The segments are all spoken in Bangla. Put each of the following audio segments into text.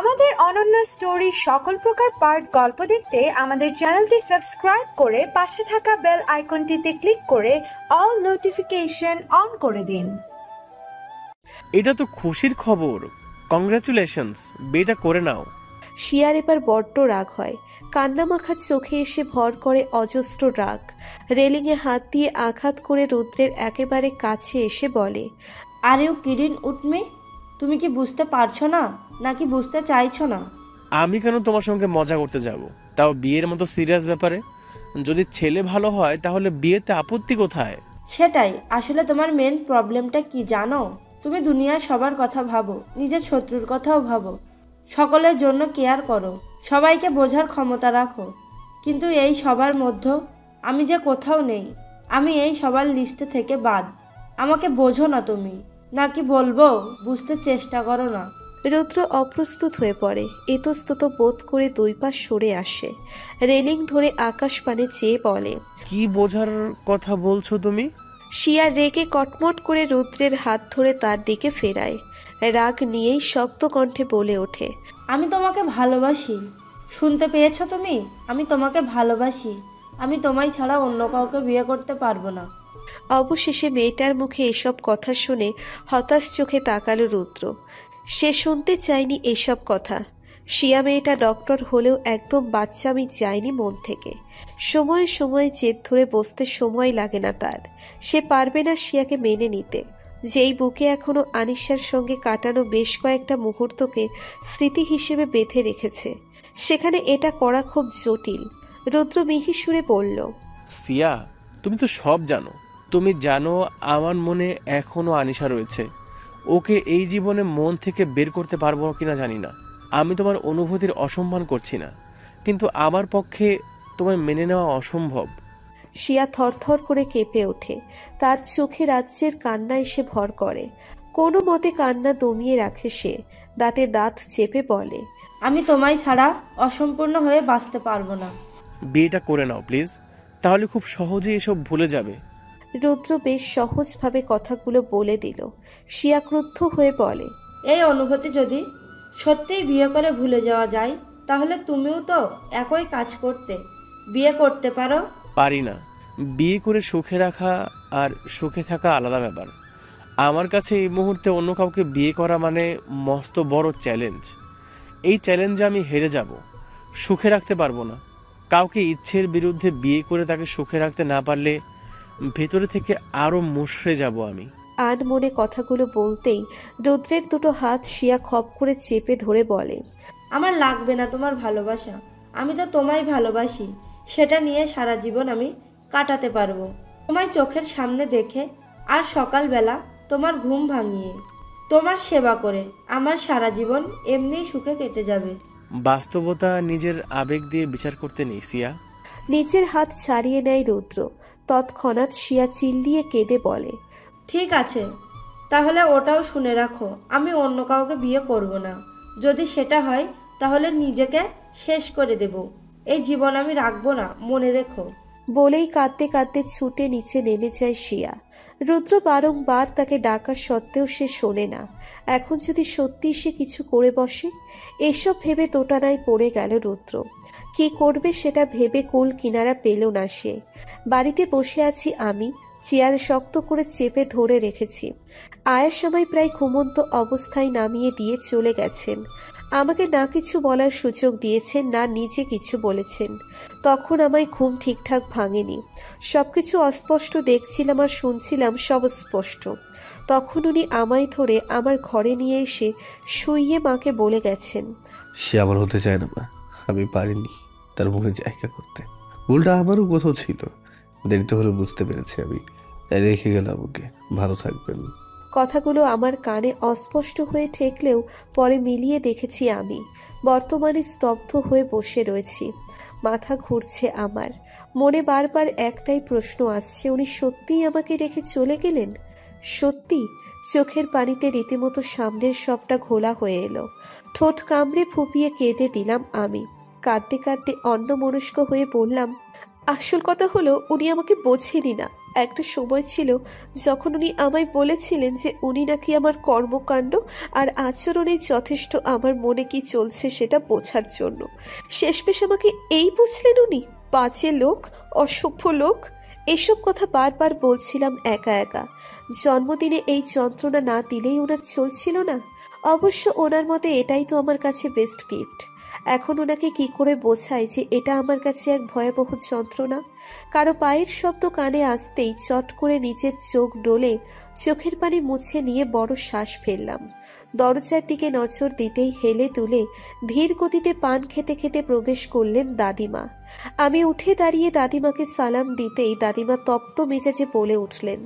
আমাদের অনন্য স্টোরি সকল প্রকার পার্ট গল্প দেখতে আমাদের চ্যানেলটি সাবস্ক্রাইব করে পাশে থাকা বেল আইকনটিতে ক্লিক করে অল নোটিফিকেশন অন করে দিন। এটা তো খুশির খবর, কংগ্রাচুলেশনস, বিয়েটা করে নাও। শিয়ার এবার বড্ড রাগ হয়, কান্নামাখা চোখে এসে ভর করে অজস্র রাগ। রেলিংয়ে হাত দিয়ে আঘাত করে রুদ্রের একেবারে কাছে এসে বলে, আরে ও কিরিন উঠমে, তুমি কি বুঝতে পারছো না নাকি বুঝতে চাইছো না? আমি কেন তোমার সঙ্গে মজা করতে যাব, তাও বিয়ের মতো সিরিয়াস ব্যাপারে? যদি ছেলে ভালো হয় তাহলে বিয়েতে আপত্তি কোথায়? সেটাই, আসলে তোমার মেন প্রবলেমটা কি জানো? তুমি দুনিয়ার সবার কথা ভাবো, নিজের শত্রুর কথাও ভাবো, সকলের জন্য কেয়ার করো, সবাইকে বোঝার ক্ষমতা রাখো, কিন্তু এই সবার মধ্যে আমি যে কোথাও নেই, আমি এই সবার লিস্টে থেকে বাদ। আমাকে বোঝো না তুমি, নাকি বলবো বুঝতে চেষ্টা করো না? রুদ্র অপ্রস্তুত হয়ে পড়ে, ইতস্তত বোধ করে দুই পা সরে আসে। রেলিং ধরে আকাশ পানে চেয়ে বলে, কি বোঝার কথা বলছো তুমি? শিয়া রেগে কটমট করে রুদ্রের হাত ধরে তার দিকে ফেরায়। রাগ নিয়েই শক্ত কণ্ঠে বলে ওঠে, আমি তোমাকে ভালোবাসি। শুনতে পেয়েছো তুমি? আমি তোমাকে ভালোবাসি। আমি তোমায় ছাড়া অন্য কাউকে বিয়ে করতে পারবো না। অবশেষে মেয়েটার মুখে এসব কথা শুনে হতাশ চোখে তাকালো রুদ্র। সে শুনতে চায়নি এসব কথা। শিয়া মেয়েটা ডক্টর হলেও একদম বাচ্চামি যায়নি মন থেকে। সময়ে সময়ে জেদ ধরে বসতে সময় লাগে না তার। সে পারবে না শিয়াকে মেনে নিতে, যেই বুকে এখনো আনিশার সঙ্গে কাটানো বেশ কয়েকটা মুহূর্তকে স্মৃতি হিসেবে বেঁধে রেখেছে। সেখানে এটা করা খুব জটিল। রুদ্র মিহি সুরে বলল, সিয়া, তুমি তো সব জানো। তুমি জানো আমার মনে এখনো আনিশা রয়েছে। ওকে এই জীবনে মন থেকে বের করতে পারবো কিনা জানি না। আমি তোমার অনুভূতির অসম্মান করছি না, কিন্তু আমার পক্ষে তোমায় মেনে নেওয়া অসম্ভব। শিয়া থরথর করে কেঁপে ওঠে। তার চোখে রাজ্যের কান্না এসে ভর করে। কোনো মতে কান্না দমিয়ে রাখে সে। দাঁতে দাঁত চেপে বলে, আমি তোমায় ছাড়া অসম্পূর্ণ হয়ে বাঁচতে পারবো না। বিয়েটা করে নাও প্লিজ, তাহলে খুব সহজে এসব ভুলে যাবে। রুদ্র বেশ সহজভাবে কথাগুলো বলে দিল। শিয়া ক্রুদ্ধ হয়ে বলে, এই অনুভূতি যদি সত্যিই বিয়ে করে ভুলে যাওয়া যায়, তাহলে তুমিও তো একই কাজ করতে, বিয়ে করতে পারো। পারি না। বিয়ে করে সুখে রাখা আর সুখে থাকা আলাদা ব্যাপার। আমার কাছে এই মুহূর্তে অন্য কাউকে বিয়ে করা মানে মস্ত বড় চ্যালেঞ্জ। এই চ্যালেঞ্জে আমি হেরে যাব, সুখে রাখতে পারবো না। কাউকে ইচ্ছের বিরুদ্ধে বিয়ে করে তাকে সুখে রাখতে না পারলে ভেতরে থেকে আরো মুষড়ে যাব আমি। আনমনে কথাগুলো বলতেই রুদ্রের দুটো হাত শিয়া খপ করে চেপে ধরে বলে, আমার লাগবে না তোমার ভালোবাসা। আমি তো তোমায় ভালোবাসি, সেটা নিয়ে সারা জীবন আমি কাটাতে পারবো। তোমায় চোখের সামনে দেখে আর সকালবেলা তোমার ঘুম ভাঙিয়ে তোমার সেবা করে আমার সারা জীবন এমনিই সুখে কেটে যাবে। বাস্তবতা নিজের আবেগ দিয়ে বিচার করতে নেই সিয়া। নিজের হাত ছাড়িয়ে নেয় রুদ্র। তৎক্ষণাৎ শিয়া চিল্লিয়ে কেঁদে বলে, ঠিক আছে, তাহলে ওটাও শুনে রাখো, আমি অন্য কাউকে বিয়ে করব না। যদি সেটা হয় তাহলে নিজেকে শেষ করে দেব। এই জীবন আমি রাখবো না, মনে রেখো। বলেই কাঁদতে কাঁদতে ছুটে নিচে নেমে যায় শিয়া। রুদ্র বারংবার তাকে ডাকা সত্ত্বেও সে শোনে না। এখন যদি সত্যি সে কিছু করে বসে, এসব ভেবে দোটানায় পড়ে গেল রুদ্র। কি করবে সেটা ভেবে কুল কিনারা পেল না সে। বাড়িতে বসে আছি আমি, চেয়ার শক্ত করে চেপে ধরে রেখেছি। আয়ার সময় প্রায় ঘুমন্ত অবস্থায় নামিয়ে দিয়ে চলে গেছেন। আমাকে না কিছু বলার সুযোগ দিয়েছেন, না নিজে কিছু বলেছেন। তখন আমায় ঘুম ঠিকঠাক ভাঙেনি। সবকিছু অস্পষ্ট দেখছিলাম আর শুনছিলাম সব স্পষ্ট। তখন উনি আমায় ধরে আমার ঘরে নিয়ে এসে শুইয়ে মাকে বলে গেছেন, সে আমার হতে চায় না মা, আমি পারিনি তার মনে জায়গা করতে। ভুলটা আমারও কোথাও ছিল, দেরিতে হলে বুঝতে পেরেছি আমি, তাই রেখে গেলাম ওকে। ভালো থাকবেন। কথাগুলো আমার কানে অস্পষ্ট হয়ে ঠেকলেও পরে মিলিয়ে দেখেছি আমি। বর্তমানে স্তব্ধ হয়ে বসে রয়েছি। মাথা ঘুরছে আমার। মনে বারবার একটাই প্রশ্ন আসছে, উনি সত্যিই আমাকে রেখে চলে গেলেন? সত্যি? চোখের পানিতে রীতিমতো সামনের সবটা ঘোলা হয়ে এলো। ঠোঁট কামড়ে ফুপিয়ে কেঁদে দিলাম আমি। কাঁদতে কাঁদতে অন্যমনস্ক হয়ে বললাম, আসল কথা হলো উনি আমাকে বোঝেনি না, একটা সময় ছিল যখন উনি আমায় বলেছিলেন যে উনি নাকি আমার কর্মকাণ্ড আর আচরণে যথেষ্ট আমার মনে কি চলছে সেটা বোঝার জন্য। শেষমেশ আমাকে এই বুঝলেন উনি, বাজে লোক, অসভ্য লোক। এসব কথা বারবার বলছিলাম একা একা। জন্মদিনে এই যন্ত্রণা না দিলেই ওনার চলছিল না। অবশ্য ওনার মতে এটাই তো আমার কাছে বেস্ট গিফট। এখন ওনাকে কি করে বোঝাই যে এটা আমার কাছে এক ভয়াবহ যন্ত্রণা? কারো পায়ের শব্দ কানে আসতেই চট করে নিজের চোখ ডলে চোখের পানি মুছে নিয়ে বড় শ্বাস ফেললাম। দরজার দিকে নজর দিতেই হেলে তুলে ধীর গতিতে পান খেতে খেতে প্রবেশ করলেন দাদিমা। আমি উঠে দাঁড়িয়ে দাদিমাকে সালাম দিতেই দাদিমা তপ্ত মেজাজে বলে উঠলেন,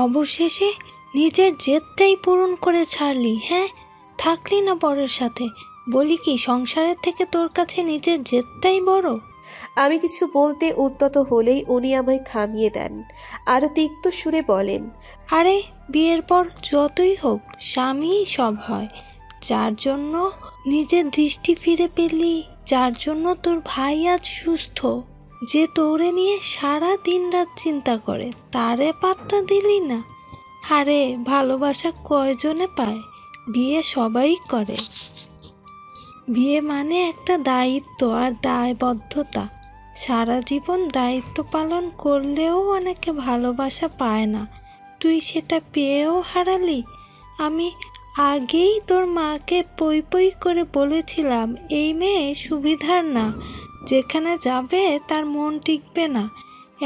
অবশেষে নিজের জেদটাই পূরণ করে ছাড়লি। হ্যাঁ, থাকলি না বরের সাথে। বলি কি, সংসারের থেকে তোর কাছে নিজের জেদটাই বড়? আমি কিছু বলতে উদ্যত হলেই উনি আমায় থামিয়ে দেন। আরো তিক্ত সুরে বলেন, আরে বিয়ের পর যতই হোক স্বামীই সব হয়। যার জন্য নিজের দৃষ্টি ফিরে পেলি, যার জন্য তোর ভাই আজ সুস্থ, যে তোরে নিয়ে সারা দিন রাত চিন্তা করে, তারে পাত্তা দিলি না। আরে ভালোবাসা কয়জনে পায়? বিয়ে সবাই করে। বিয়ে মানে একটা দায়িত্ব আর দায়বদ্ধতা। সারা জীবন দায়িত্ব পালন করলেও অনেকে ভালোবাসা পায় না। তুই সেটা পেয়েও হারালি। আমি আগেই তোর মাকে পই পই করে বলেছিলাম, এই মেয়ে সুবিধার না, যেখানে যাবে তার মন টিকবে না।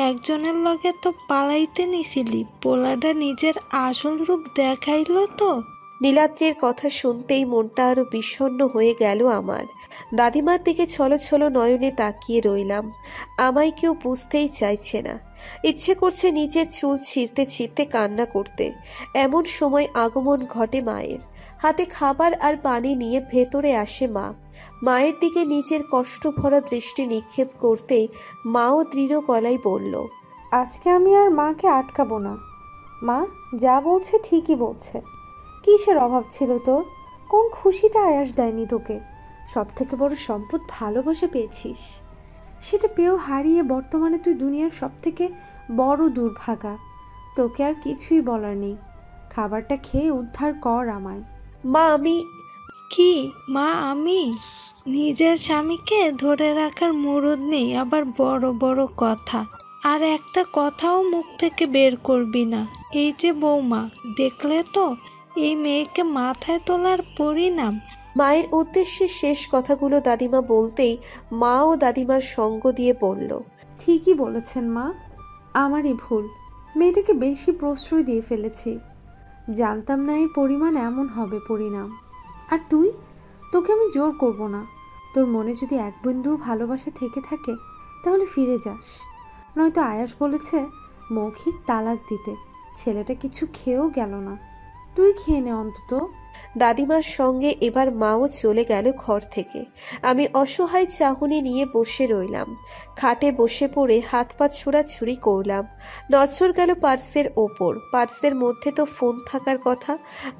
একজনের লগে তো পালাইতে নিছিলি, পোলাটা নিজের আসল রূপ দেখাইলো তো। নীলাদ্রির কথা শুনতেই মনটা আরো বিষণ্ণ হয়ে গেল আমার। দাদিমার দিকে ছলো ছলো নয়নে তাকিয়ে রইলাম। আমায় কেউ বুঝতেই চাইছে না। ইচ্ছে করছে নিজের চুল ছিঁড়তে ছিঁড়তে কান্না করতে। এমন সময় আগমন ঘটে মায়ের। হাতে খাবার আর পানি নিয়ে ভেতরে আসে মা। মায়ের দিকে নিজের কষ্ট ভরা দৃষ্টি নিক্ষেপ করতেই মাও দৃঢ় গলায় বলল, আজকে আমি আর মাকে আটকাবো না। মা যা বলছে ঠিকই বলছে। কিসের অভাব ছিল তোর? কোন খুশিটা আয়াস দেয়নি তোকে? সব থেকে বড় সম্পদ ভালোবাসা পেয়েছিস। সেটা পেয়েও হারিয়ে বর্তমানে তুই দুনিয়ার সব থেকে বড় দুর্ভাগা। তোকে আর কিছুই বলার নেই। খাবারটা খেয়ে উদ্ধার কর আমায়। মা আমি কি মা? আমি নিজের স্বামীকে ধরে রাখার মুরুদ নেই, আবার বড় বড় কথা। আর একটা কথাও মুখ থেকে বের করবি না। এই যে বৌমা, দেখলে তো এই মেয়েকে মাথায় তোলার পরিণাম। মায়ের উদ্দেশ্যে শেষ কথাগুলো দাদিমা বলতেই মা ও দাদিমার সঙ্গ দিয়ে বলল, ঠিকই বলেছেন মা, আমারই ভুল। মেয়েটাকে বেশি প্রশ্রয় দিয়ে ফেলেছি। জানতাম না এর পরিমাণ এমন হবে পরিণাম। আর তোকে আমি জোর করব না। তোর মনে যদি এক বিন্দু ভালোবাসা থেকে থাকে তাহলে ফিরে যাস। নয়তো আয়াস বলেছে মৌখিক তালাক দিতে। ছেলেটা কিছু খেয়েও গেল না। তুই খেয়ে নে অন্তত। দাদিমার সঙ্গে এবার মাও চলে গেল ঘর থেকে। আমি অসহায় চাহনি নিয়ে বসে রইলাম। খাটে বসে পড়ে হাত পা ছোড়াছুড়ি করলাম। নজর গেল পার্সের ওপর। পার্সের মধ্যে তো ফোন থাকার কথা।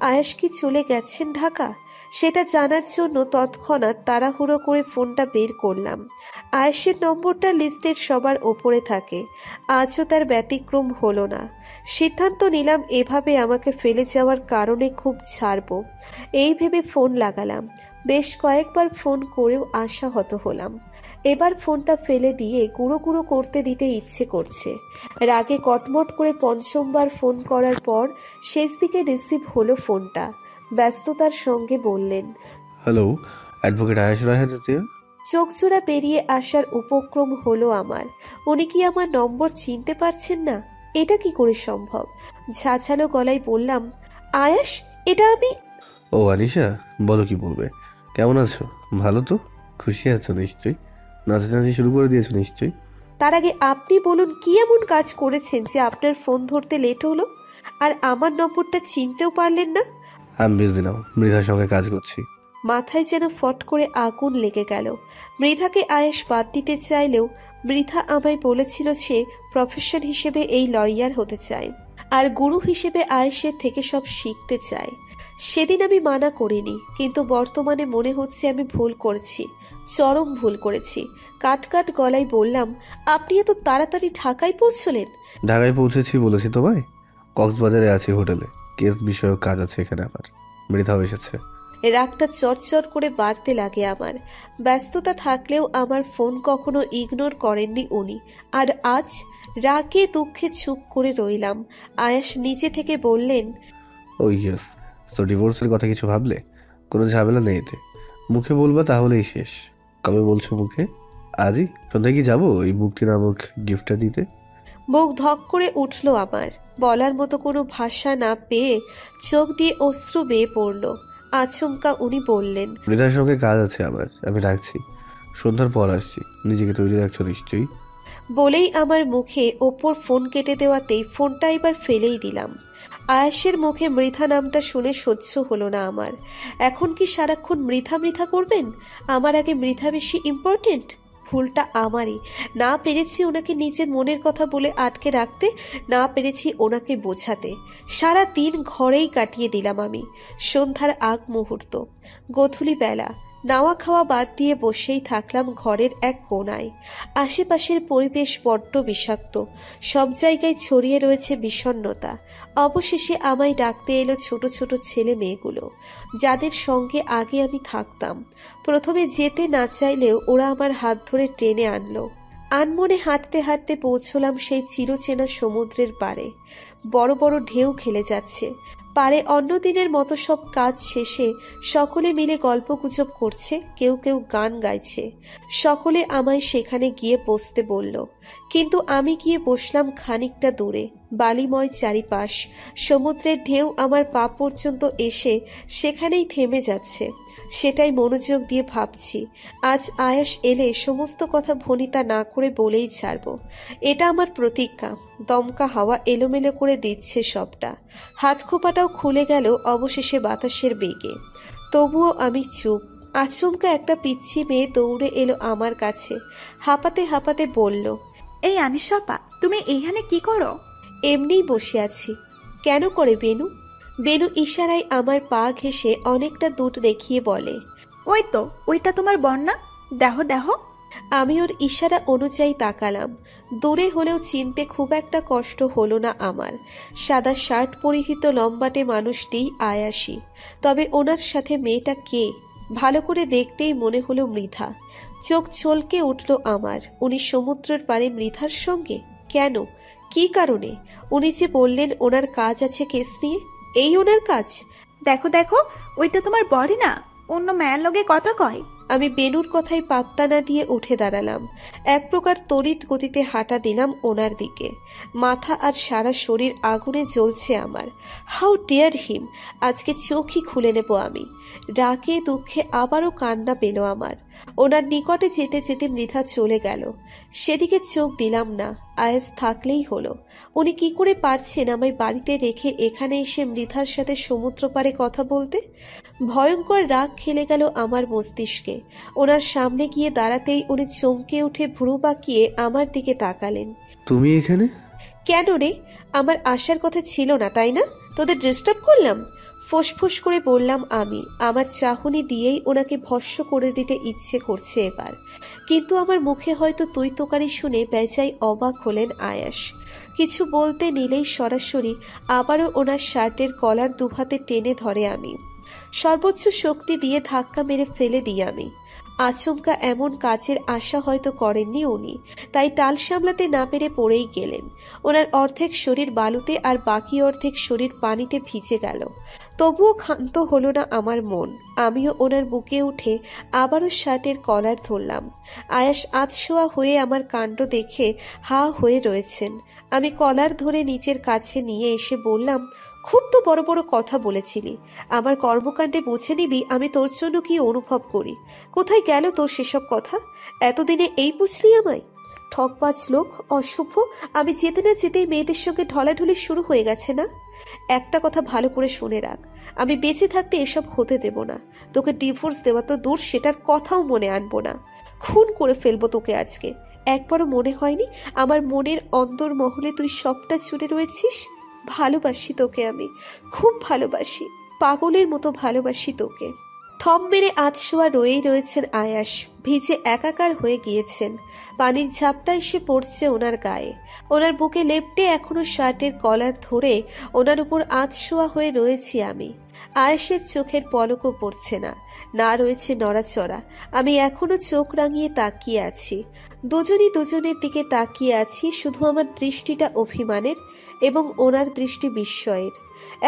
আয়াস কি চলে গেছেন ঢাকা? সেটা জানার জন্য তৎক্ষণাৎ তাড়াহুড়ো করে ফোনটা বের করলাম। আয়েশের নম্বরটা লিস্টের সবার ওপরে থাকে। আজও তার ব্যতিক্রম হলো না। সিদ্ধান্ত নিলাম এভাবে আমাকে ফেলে যাওয়ার কারণে খুব ছাড়বো। এই ভেবে ফোন লাগালাম। বেশ কয়েকবার ফোন করেও আশাহত হলাম। এবার ফোনটা ফেলে দিয়ে গুঁড়ো গুঁড়ো করতে দিতে ইচ্ছে করছে। রাগে কটমট করে পঞ্চমবার ফোন করার পর শেষ দিকে রিসিভ হলো ফোনটা। ব্যস্ততার সঙ্গে বললেন, হ্যালো, অ্যাডভোকেট আয়েশ রায়হান। চোখজোড়া বেরিয়ে আসার উপক্রম হলো আমার। উনি কি আমার নম্বর চিনতে পারছেন না? এটা কি করে সম্ভব? ঝাঁঝালো গলায় বললাম, আয়াস, এটা আমি। ও আনিশা, বলো কি বলবে। কেমন আছো? ভালো তো? খুশি আছো নিশ্চয়ই? নাচানাচি শুরু করে দিয়েছো নিশ্চয়ই? তার আগে আপনি বলুন কি এমন কাজ করেছেন যে আপনার ফোন ধরতে লেট হলো আর আমার নম্বরটা চিনতেও পারলেন না? আমি বিজি নাও, মৃধার সঙ্গে কাজ করছি। মাথায় যেন ফট করে আগুন লেগে গেল। মৃধাকে আয়েশ বাদ দিতে চাইলেও মৃধা আমায় বলেছিল সে প্রফেশন হিসেবে এই লয়ার হতে চায় আর গুরু হিসেবে আয়েশের থেকে সব শিখতে চায়। সেদিন আমি মানা করিনি, কিন্তু বর্তমানে মনে হচ্ছে আমি ভুল করেছি। চরম ভুল করেছি। কাট কাট গলায় বললাম, আপনি এত তাড়াতাড়ি ঢাকায় পৌঁছলেন? ঢাকায় পৌঁছেছি বলেছি তোমায়। কক্সবাজারে আছি হোটেলে, কেস বিষয়ক কাজ আছে এখানে আমার। মৃধাও এসেছে। রাগটা চরচর করে বাড়তে লাগে আমার। ব্যস্ততা থাকলেও আমার ফোন কখনো ইগনোর করেননি উনি। আর আজ রাগে দুঃখে চুপ করে রইলাম। আয়াস নিচে থেকে বললেন, ও ইয়েস, তো ডিভোর্সের কথা কিছু ভাবলে? কোনো ঝামেলা নেই এতে, মুখে বলবা তাহলেই শেষ। কবে বলছো মুখে? আজই সন্ধ্যায় কি যাবো ওই মুক্তি নামক গিফটটা দিতে? বুক ধক করে উঠল আমার। বলার মতো কোনো ভাষা না পেয়ে চোখ দিয়ে অশ্রু বেয়ে পড়ল। আচমকা উনি বললেন, মৃধার সঙ্গে কাজ আছে আমার, আমি রাখছি। সন্ধ্যার পর আসছি, নিজেকে তৈরি রাখছো নিশ্চয়ই। বলেই আমার মুখে ওপর ফোন কেটে দেওয়াতেই ফোনটা এবার ফেলেই দিলাম। আয়াসের মুখে মৃধা নামটা শুনে সহ্য হলো না আমার। এখন কি সারাক্ষণ মৃধা মৃধা করবেন? আমার আগে মৃধা বেশি ইম্পর্টেন্ট? ভুলটা আমারই। না পেরেছি ওনাকে নিজের মনের কথা বলে আটকে রাখতে, না পেরেছি ওনাকে বোঝাতে। সারা দিন ঘরেই কাটিয়ে দিলাম আমি। সন্ধ্যার আগ মুহূর্ত, গোধূলি বেলা, নাওয়া খাওয়া বাদ দিয়ে বসেই থাকলাম ঘরের এক কোণায়। আশেপাশের পরিবেশ বড্ড বিষাক্ত, সব জায়গায় ছড়িয়ে রয়েছে বিষণ্ণতা। অবশেষে আমায় ডাকতে এলো ছোট ছোট ছেলে মেয়েগুলো, যাদের সঙ্গে আগে আমি থাকতাম। প্রথমে যেতে না চাইলেও ওরা আমার হাত ধরে টেনে আনলো। আনমনে হাঁটতে হাঁটতে পৌঁছলাম সেই চিরচেনা সমুদ্রের পাড়ে। বড় বড় ঢেউ খেলে যাচ্ছে পারে। অন্য দিনের মতো সব কাজ শেষে সকলে মিলে গল্পগুজব করছে, কেউ কেউ গান গাইছে। সকলে আমায় সেখানে গিয়ে বসতে বলল, কিন্তু আমি গিয়ে বসলাম খানিকটা দূরে। বালিময় চারিপাশ, সমুদ্রের ঢেউ আমার পা পর্যন্ত এসে সেখানেই থেমে যাচ্ছে। সেটাই মনোযোগ দিয়ে ভাবছি। আজ আয়াস এলে সমস্ত কথা ভনিতা না করে বলেই ছাড়ব, এটা আমার প্রতিজ্ঞা। দমকা হাওয়া এলোমেলো করে দিচ্ছে সবটা। হাত খোপাটাও খুলে গেল অবশেষে বাতাসের বেগে। তবুও আমি চুপ। আচমকা একটা পিচ্ছি মেয়ে দৌড়ে এলো আমার কাছে। হাঁপাতে হাঁপাতে বলল, এই আনিশাপা, তুমি এইখানে কি করো? এমনিই বসে আছি। কেন করে বেনু? বেনু ইশারায় আমার পা ঘেঁষে অনেকটা দূর দেখিয়ে বলে, ওই তো, ওইটা তোমার বন্যা, দেখো দেখো। আমি ওর ইশারা অনুযায়ী তাকালাম। দূরে হলেও চিনতে খুব একটা কষ্ট হলো না আমার। সাদা শার্ট পরিহিত লম্বাটে মানুষটিই আয়াসী। তবে ওনার সাথে মেয়েটা কে? ভালো করে দেখতেই মনে হলো মৃধা। চোখ চলকে উঠল আমার। উনি সমুদ্রের পাড়ে মৃধার সঙ্গে? কেন? কি কারণে? উনি যে বললেন ওনার কাজ আছে কেস নিয়ে, এই ওনার কাজ? দেখো দেখো, ওইটা তোমার বডি না, অন্য মেয়ের লগে কথা কয়। আমি বেনুর কথায় পাত্তা না দিয়ে উঠে দাঁড়ালাম। এক প্রকার তড়িৎ গতিতে হাঁটা দিলাম ওনার দিকে। মাথা আর সারা শরীর আগুনে জ্বলছে আমার। হাউ ডিয়ার হিম! আজকে চোখই খুলে নেব আমি। রাগে দুঃখে আবারও কান্না পেল আমার। ওনার নিকটে যেতে যেতে মৃধা চলে গেল। সেদিকে চোখ দিলাম না। আয়াস থাকলেই হলো। উনি কি করে পারছেন আমায় বাড়িতে রেখে এখানে এসে মৃধার সাথে সমুদ্র পাড়ে কথা বলতে? ভয়ঙ্কর রাগ খেলে গেল আমার মস্তিষ্কে। ওনার সামনে গিয়ে দাঁড়াতেই উনি চমকে উঠে ভ্রু বাঁকিয়ে আমার দিকে তাকালেন। তুমি এখানে? কেন রে? আমার আসার কথা ছিল না তাই না? তোদের ডিস্টার্ব করলাম? ফোঁসফোঁস করে বললাম আমি। আমার চাহনি দিয়েই ওনাকে ভস্ম করে দিতে ইচ্ছে করছে এবার। কিন্তু আমার মুখে হয়তো তুই তোকারি শুনে বেজায় অবাক হলেন আয়াস। কিছু বলতে নিলেই সরাসরি আবারও ওনার শার্টের কলার দুহাতে টেনে ধরে আমি। সর্বোচ্চ শক্তি দিয়ে ধাক্কা মেরে ফেলে দিই আমি। আচমকা এমন কাজের আশা হয়তো করেননি উনি, তাই টাল সামলাতে না পেরে পড়েই গেলেন। ওনার অর্ধেক শরীর বালুতে আর বাকি অর্ধেক শরীর পানিতে ভিজে গেল। তবুও ক্ষান্ত হলো না আমার মন। আমিও ওনার বুকে উঠে আবারও শার্টের কলার ধরলাম। আয়াস আধশোয়া হয়ে আমার কাণ্ড দেখে হা হয়ে রয়েছেন। আমি কলার ধরে নিচের কাছে নিয়ে এসে বললাম, খুব তো বড় বড় কথা বলেছিলি। আমার কর্মকাণ্ডে বুঝে নিবি আমি তোর জন্য কি অনুভব করি। কোথায় গেল তোর সেসব কথা? এতদিনে এই বুঝলি আমায়? ঠকবাজ লোক, অসভ্য। আমি যেতে না যেতেই মেয়েদের সঙ্গে ঢলাঢুলি শুরু হয়ে গেছে না? একটা কথা ভালো করে শুনে রাখ, আমি বেঁচে থাকতে এসব হতে দেব না। তোকে ডিভোর্স দেওয়া তো দূর, সেটার কথাও মনে আনবো না। খুন করে ফেলবো তোকে আজকে। একবারও মনে হয়নি আমার মনের অন্তর মহলে তুই সবটা জুড়ে রয়েছিস? ভালোবাসি তোকে আমি, খুব ভালোবাসি, পাগলের মতো ভালোবাসি তোকে। থম মেরে আধশোয়া রয়েই রয়েছেন আয়াস। ভিজে একাকার হয়ে গিয়েছেন। পানির ঝাপটা এসে পড়ছে ওনার গায়ে। ওনার বুকে লেপ্টে এখনো শার্টের কলার ধরে ওনার উপর আধশোয়া হয়ে রয়েছি আমি। আয়েশের চোখের পলকও পড়ছে না, না রয়েছে নড়াচড়া। আমি এখনো চোখ রাঙিয়ে তাকিয়ে আছি। দুজনই দুজনের দিকে তাকিয়ে আছি। শুধু আমার দৃষ্টিটা অভিমানের এবং ওনার দৃষ্টি বিস্ময়ের।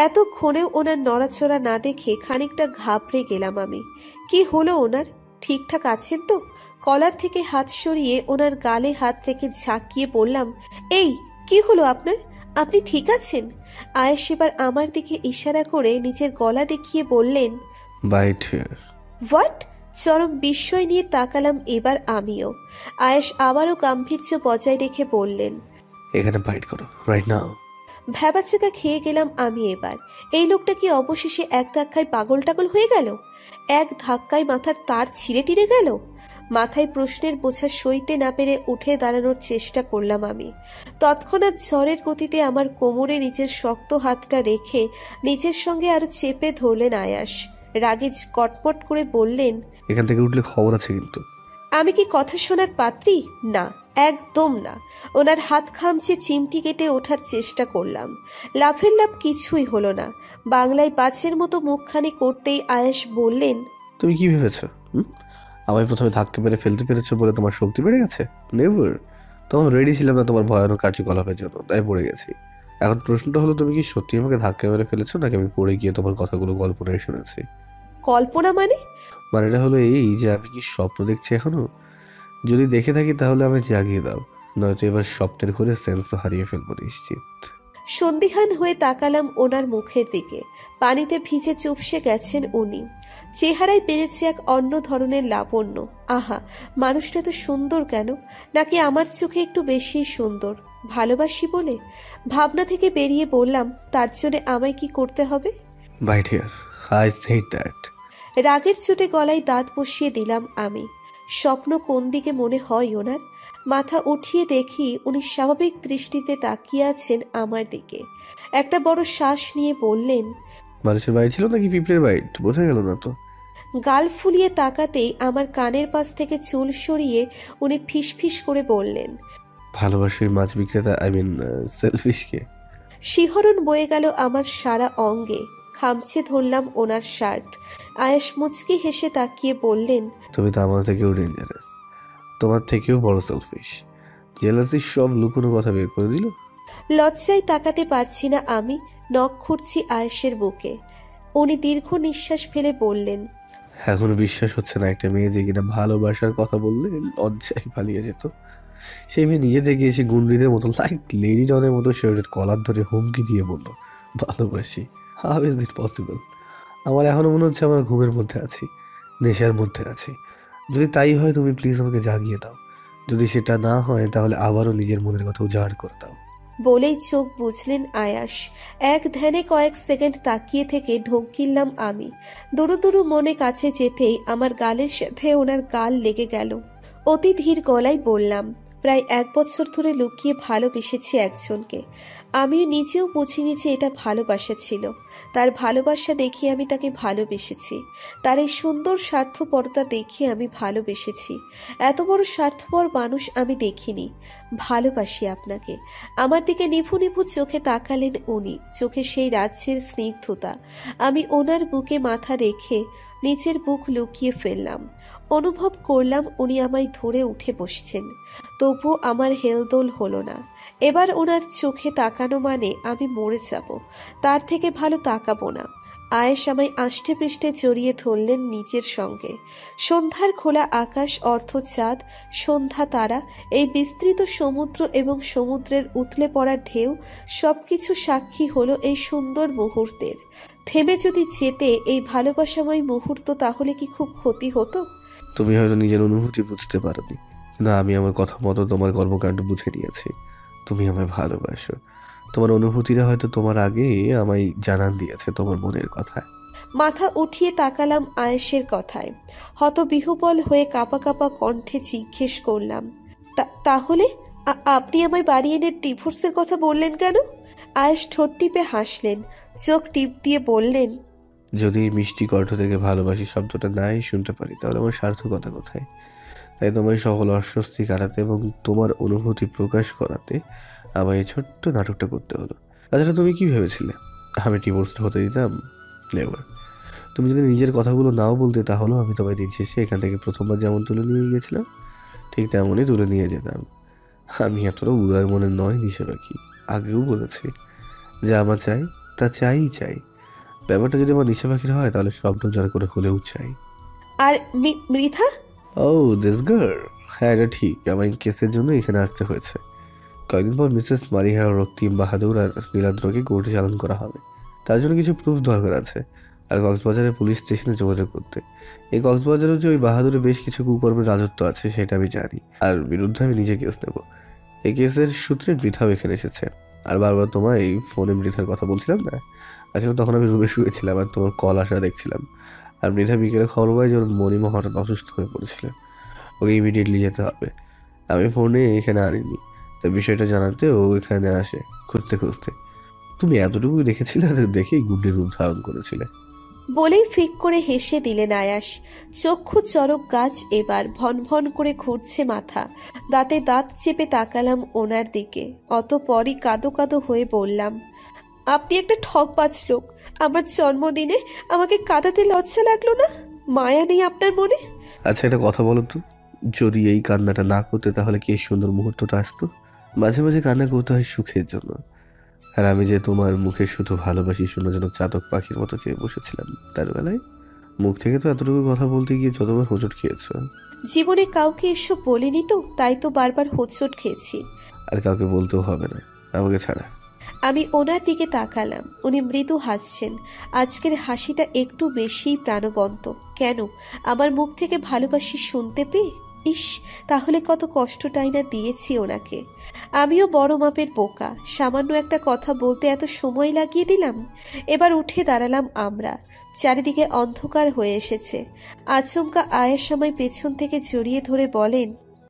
এতক্ষণেও ওনার নড়াচড়া না দেখে খানিকটা ঘাবড়ে গেলাম আমি। কি হলো ওনার? ঠিকঠাক আছেন তো? কলার থেকে হাত সরিয়ে ওনার গালে হাত রেখে ঝাঁকিয়ে বললাম, এই কি হলো আপনার? আপনি ঠিক আছেন? আয়েশ এবার আমার দিকে ইশারা করে নিজের গলা দেখিয়ে বললেন, বাইট হিয়ার। হোয়াট? চরম বিস্ময় নিয়ে তাকালাম এবার আমিও। আয়েশ আবারও গাম্ভীর্য বজায় রেখে বললেন, এখানে বাইট করো রাইট নাও। ভ্যাবাচেকা খেয়ে গেলাম আমি এবার। এই লোকটা কি অবশেষে এক ধাক্কায় পাগল টাগল হয়ে গেল? এক ধাক্কায় মাথার তার ছিঁড়ে টিড়ে গেল? মাথায় প্রশ্নের বোঝা সইতে না পেরে উঠে দাঁড়ানোর চেষ্টা করলাম আমি। তৎক্ষণাৎ ঝড়ের গতিতে আমার কোমরে নিজের শক্ত হাতটা রেখে নিজের সঙ্গে আরো চেপে ধরলেন আয়াস। রাগে কটমট করে বললেন, এখান থেকে উঠলে খবর আছে কিন্তু। আমি কি কথা শোনার পাত্রী? না, একদম না। ওনার হাত খামচে চিমটি কেটে ওঠার চেষ্টা করলাম। লাফের লাভ কিছুই হলো না। বাংলায় বাছের মতো মুখখানি করতেই আয়াস বললেন, তুমি কি ভেবেছো? আমায় প্রথমে ধাক্কা মেরে ফেলতে পেরেছো বলে তোমার শক্তি বেড়ে গেছে? নেভার। তখন রেডি ছিলাম না তোমার ভয়ানক কার্যকলাপের জন্য, তাই পড়ে গেছি। এখন প্রশ্নটা হলো, তুমি কি সত্যি আমাকে ধাক্কা মেরে ফেলেছো নাকি আমি পড়ে গিয়ে তোমার কথাগুলো কল্পনায় শুনেছি? কল্পনা মানে? মানেটা হলো এই যে আমি কি স্বপ্ন দেখছি এখনো? যদি দেখে থাকি তাহলে আমায় জাগিয়ে দাও, নয়তো এবার স্বপ্নের ঘরে সেন্স হারিয়ে ফেলবো নিশ্চিত। সন্দিহান হয়ে তাকালাম ওনার মুখের দিকে। পানিতে ভিজে চুপসে গেছেন উনি। চেহারায় পেরেছে এক অন্য ধরনের লাবণ্য। আহা, মানুষটা তো সুন্দর কেন? নাকি আমার চোখে একটু বেশি সুন্দর? ভালোবাসি বলে? ভাবনা থেকে বেরিয়ে বললাম, তার জন্য আমায় কি করতে হবে? Bite here, I said that. রাগের চোটে গলায় দাঁত বসিয়ে দিলাম আমি। স্বপ্ন কোন দিকে মনে হয় ওনার? মাথা উঠিয়ে দেখি উনি স্বাভাবিক দৃষ্টিতে তাকিয়ে আছেন আমার দিকে। একটা বড় শ্বাস নিয়ে বললেন, মানুষের বাইট ছিল নাকি পিঁপড়ের বাইট বোঝা গেল না তো। গাল ফুলিয়ে তাকাতেই আমার কানের পাশ থেকে চুল সরিয়ে উনি ফিসফিস করে বললেন, ভালোবাসি মাছ বিক্রেতা, আই মিন সেলফিশকে। শিহরণ বয়ে গেল আমার সারা অঙ্গে। খামচে ধরলাম ওনার শার্ট। আয়েশ মুচকি হেসে তাকিয়ে বললেন, তুমি তো আমার থেকেও ডেঞ্জারাস, তোমার থেকেও বড় সেলফিশ। জেলাসির সব লুকোনো কথা বের করে দিল। লজ্জায় তাকাতে পারছি না আমি। নখ খুঁড়ছি আয়েশের বুকে। উনি দীর্ঘ নিঃশ্বাস ফেলে বললেন, এখনো বিশ্বাস হচ্ছে না একটা মেয়ে যে কিনা ভালোবাসার কথা বললে লজ্জায় পালিয়ে যেত, সেই মেয়ে নিজে থেকে এসে গুন্ডিদের মতো লাইক লেডি ডনের মতো শরীরের কলার ধরে হুমকি দিয়ে বলল ভালোবাসি। How is it possible? আমার এখনো মনে হচ্ছে আমার ঘুমের মধ্যে আছি, নেশার মধ্যে আছি। যদি তাই হয় তুমি প্লিজ আমাকে জাগিয়ে দাও। যদি সেটা না হয় তাহলে আবারও নিজের মনের কথা উজাড় করে দাও। বলেই চোখ বুঝলেন আয়াস। এক ধ্যানে কয়েক সেকেন্ড তাকিয়ে থেকে ঢোক গিললাম আমি। দুরু দুরু মনে কাছে যেতেই আমার গালের সাথে ওনার গাল লেগে গেল। অতি ধীর গলায় বললাম, প্রায় 1 বছর ধরে লুকিয়ে ভালোবেসেছি একজনকে। আমিও নিজেও বুঝিনি যে এটা ভালোবাসা ছিল। তার ভালোবাসা দেখে আমি তাকে ভালোবেসেছি। তার এই সুন্দর স্বার্থপরতা দেখে আমি ভালোবেসেছি। এত বড় স্বার্থপর মানুষ আমি দেখিনি। ভালোবাসি আপনাকে। আমার দিকে নিভু নিভু চোখে তাকালেন উনি। চোখে সেই রাজ্যের স্নিগ্ধতা। আমি ওনার বুকে মাথা রেখে নিচের বুক লুকিয়ে ফেললাম। অনুভব করলাম উনি আমায় ধরে উঠে বসছেন। তবু আমার হেলদোল হলো না। এবার ওনার চোখে তাকানো মানে আমি মরে যাব। তার থেকে ভালো তাকাবো না। আয়েশ আমায় আষ্টে পৃষ্ঠে জড়িয়ে ধরলেন নিজের সঙ্গে। সন্ধ্যার খোলা আকাশ, অর্ধ চাঁদ, সন্ধ্যা তারা, এই বিস্তৃত সমুদ্র এবং সমুদ্রের উতলে পড়া ঢেউ সবকিছু সাক্ষী হলো এই সুন্দর মুহূর্তের। থেমে যদি যেতে এই ভালোবাসাময় মুহূর্ত, তাহলে কি খুব ক্ষতি হতো? তুমি হয়তো নিজের অনুভূতি বুঝতে পারোনি, কিন্তু আমি আমার কথা মতো তোমার কর্মকাণ্ড বুঝে নিয়েছি। তুমি আমায় ভালোবাসো। তোমার অনুভূতিরা হয়তো তোমার আগে আমায় জানান দিয়েছে তোমার মনের কথা। মাথা উঠিয়ে তাকালাম আয়েশের কথায়। হতবিহ্বল হয়ে কাঁপা কাঁপা কণ্ঠে জিজ্ঞেস করলাম, তাহলে আপনি আমায় বাড়ি এনে ডিভোর্সের কথা বললেন কেন? আয়েশ ঠোঁট টিপে হাসলেন। চোখ টিপ দিয়ে বললেন, যদি এই মিষ্টি কণ্ঠ থেকে ভালোবাসি শব্দটা নাই শুনতে পারি তাহলে আমার সার্থকতা কোথায়? তাই তোমার সকল অস্বস্তি কাটাতে এবং তোমার অনুভূতি প্রকাশ করাতে আমার এই ছোট্ট নাটকটা করতে হলো। তাছাড়া তুমি কি ভেবেছিলে আমি ডিভোর্সড হতে দিতাম? নেভার। তুমি যদি নিজের কথাগুলো নাও বলতে তাহলেও আমি তোমায় দিন শেষে এখান থেকে প্রথমবার যেমন তুলে নিয়ে গিয়েছিলাম ঠিক তেমনই তুলে নিয়ে যেতাম। আমি এতটা উদার মনে নয় নিশা পাখি, আগেও বলেছি। যা আমার চাই তা চাই। ব্যাপারটা যদি আমার নিশা পাখির হয় তাহলে স্বপ্ন যারা করে হলেও চাই। আর মৃধা? ও দিস গার্ল, হ্যাঁ এটা ঠিক, আমার এই কেসের জন্য এখানে আসতে হয়েছে। কয়েকদিন পর মিসেস মারিহা, রক্তিম বাহাদুর আর নীলাদ্রকে কোর্টে চালান করা হবে। তার জন্য কিছু প্রুফ দরকার আছে আর কক্সবাজারের পুলিশ স্টেশনে যোগাযোগ করতে। এই কক্সবাজারেও যে ওই বাহাদুরের বেশ কিছু কুকর্মের রাজত্ব আছে সেটা আমি জানি, আর বিরুদ্ধে আমি নিজে কেস নেব। এই কেসের সূত্রে মৃধাও এখানে এসেছে। আর বারবার তোমার এই ফোনে মৃধার কথা বলছিলাম না, আসলে তখন আমি রুমে শুয়েছিলাম আর তোমার কল আসা দেখছিলাম। আর মৃধা বিকেলে খবর পাই যে ওর মনিমা হঠাৎ অসুস্থ হয়ে পড়েছিল, ওকে ইমিডিয়েটলি যেতে হবে। আমি ফোনে এখানে আনিনি, তো বিষয়টা জানাতে ও এখানে আসে খুঁজতে। তুমি এতটুকু দেখেছিলে আর দেখেই গুন্ডির রূপ ধারণ করেছিলে। বলেই ফিক করে হেসে দিলেন আয়াস। চক্ষু চরক গাছ এবার ভন ভন করে ঘুরছে মাথা। দাঁতে দাঁত চেপে তাকালাম ওনার দিকে। অতঃপরই কাঁদো কাঁদো হয়ে বললাম, আপনি একটা ঠকবাজ লোক। আমার জন্মদিনে আমাকে কাঁদাতে লজ্জা লাগলো না? মায়া নেই আপনার মনে? আচ্ছা একটা কথা বলো তো, যদি এই কান্নাটা না করতে তাহলে কি এই সুন্দর মুহূর্তটা আসতো? মাঝে মাঝে কান্না করতে হয় সুখের জন্য, আর আমি যে তোমার মুখে শুধু ভালোবাসি শোনা যেন চাতক পাখির মতো চেয়ে বসেছিলাম তার বেলায় মুখ থেকে তো এতটুকু কথা বলতে গিয়ে যতবার হোঁচট খেয়েছ। জীবনে কাউকে এসব বলিনি তো, তাই তো বারবার হোঁচট খেয়েছি। আর কাউকে বলতেও হবে না আমাকে ছাড়া। আমি ওনার দিকে তাকালাম। উনি মৃদু হাসছেন। আজকের হাসিটা একটু বেশিই প্রাণবন্ত। কেন? আমার মুখ থেকে ভালোবাসি শুনতে পেয়ে? ইস, তাহলে কত কষ্টটাই না দিয়েছি ওনাকে। আমিও বড় মাপের বোকা, সামান্য একটা কথা বলতে এত সময় লাগিয়ে দিলাম। এবার উঠে দাঁড়ালাম আমরা। চারিদিকে অন্ধকার হয়ে এসেছে। আচমকা আয়ের সময় পেছন থেকে জড়িয়ে ধরে বলেন,